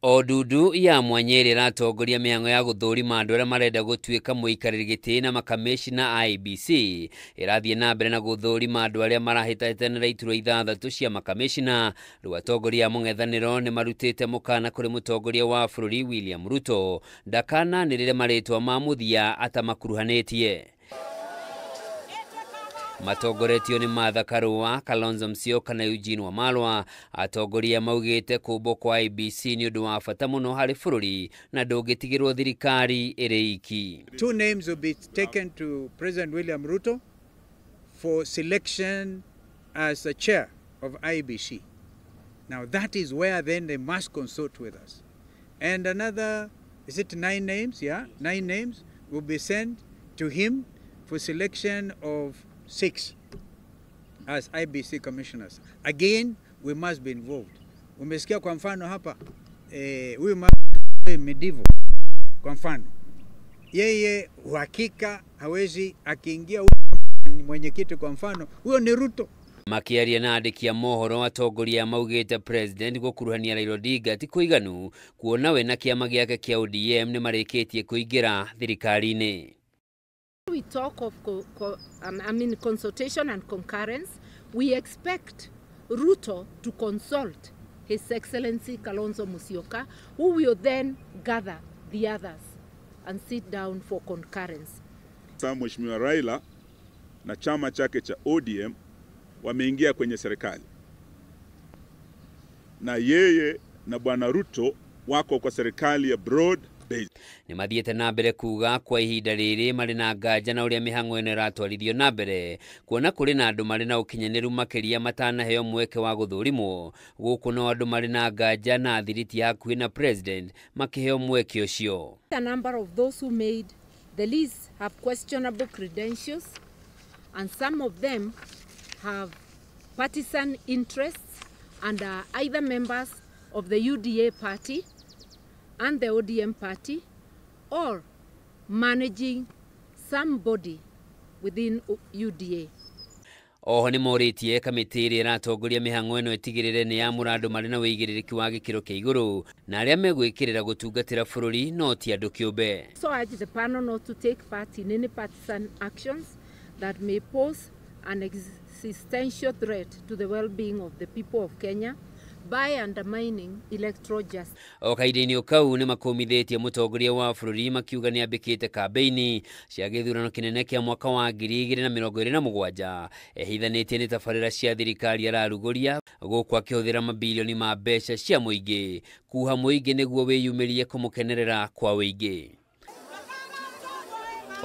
Odudu ya Mwanyeri ratongoria mihango ya guthurima andu aria marenda gutuika muikariri giti na makamishina IEBC irathie na mbere na guthurima andu aria marahitatanira iturwa ithathatu cia makamishina. Riu atongoria mung'ethaniro ni marutite mukana kuri mutongoria wa bururi William Ruto ndakananirire maritwa ma muthia atamakuruhanitie. Matongoretio ni Martha Karua, Kalonzo Musyoka na Eugene Wamalwa. Atongoria maugite kumbo kwa IEBC ni undu wa bata muno hari bururi na ndungitigirwo thirikari iri iki. Two names will be taken to President William Ruto for selection as the chair of IEBC. Now that is where then they must consult with us. And another, is it 9 names? Yeah, 9 names will be sent to him for selection of 6 as IEBC commissioners. Again, we must be involved. Umesikia kwa mfano hapa huyu Medivo kwa mfano, yeye uhakika hawezi akiingia mwenyekiti kwa mfano, huyo ni Ruto. Makiaria na andiki a mohoro atongoria maugite president gukuruhania Raila Odinga ti kuiganu kuona we na kiama giake kia ODM ni marikitie kuingira thirikari-ini. We talk of consultation and concurrence. We expect Ruto to consult His Excellency Kalonzo Musyoka, who will then gather the others and sit down for concurrence. Mheshimiwa Raila na chama chake cha ODM wameingia kwenye serikali, na yeye na Bwana Ruto wako kwa serikali ya broad based. Ni mathiete na mbere kuga kwa ihinda riri mari na nganja na uria mihango ene ratwarithio na mbere kuona kuri na andu mari na ukinyaniru makiria matanaheo mweke wa guthurimwo guku no andu mari na nganja na thiriti hakuhi na president makiheo mweke ucio. A number of those who made the list have questionable credentials, and some of them have partisan interests and are either members of the UDA party and the ODM party, or managing somebody within UDA. Oho ni moritie kamiti iri ratongoria mihango eno itigirire ni ya murandu mari na wigiririki wa gikiro kia iguru na aria megwikirira gutungatira bururi no ti andu kiumbe. So I urge the panel not to take part in any partisan actions that may pose an existential threat to the well-being of the people of Kenya by undermining electoral justice. Okaideni ukau ni makomithitie mutongoria wa bururi makiuga ni ambikite kambeini cia githurano kinene kia mwaka wa 2027 ehithanitie ni tabarira cia thirikari araruguria guku akihũthĩra mabilioni ma mbeca cia muingi kuha muingi niguo wiyumirie kumukenerera kwa uingi.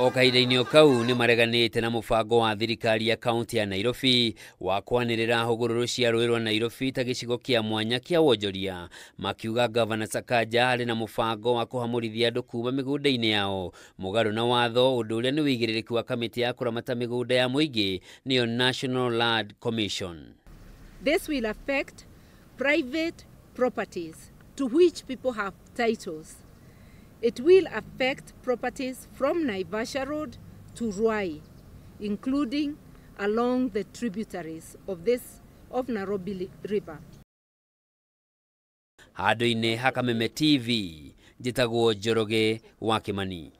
Okaideni ukau ni mareganite na mubango wa thirikari ya kaunti ya Nairobi wa kwanirira hugururu cia rũĩ rwa Nairobi ta gicigo kia mwanya kia wonjoria, makiuga Governor Sakaja ari na mubango wa kuhamurithia andu kuma migunda-ini yao mugaru na watho, undu uria ni wigiririki wa kamiti ya kuramata migunda ya muingi niyo National Land Commission. This will affect private properties to which people have titles. It will affect properties from Naivasha Road to Ruai, including along the tributaries of Nairobi River. Handu-ini ha Kameme TV, njitagwo Njoroge wa Kimani.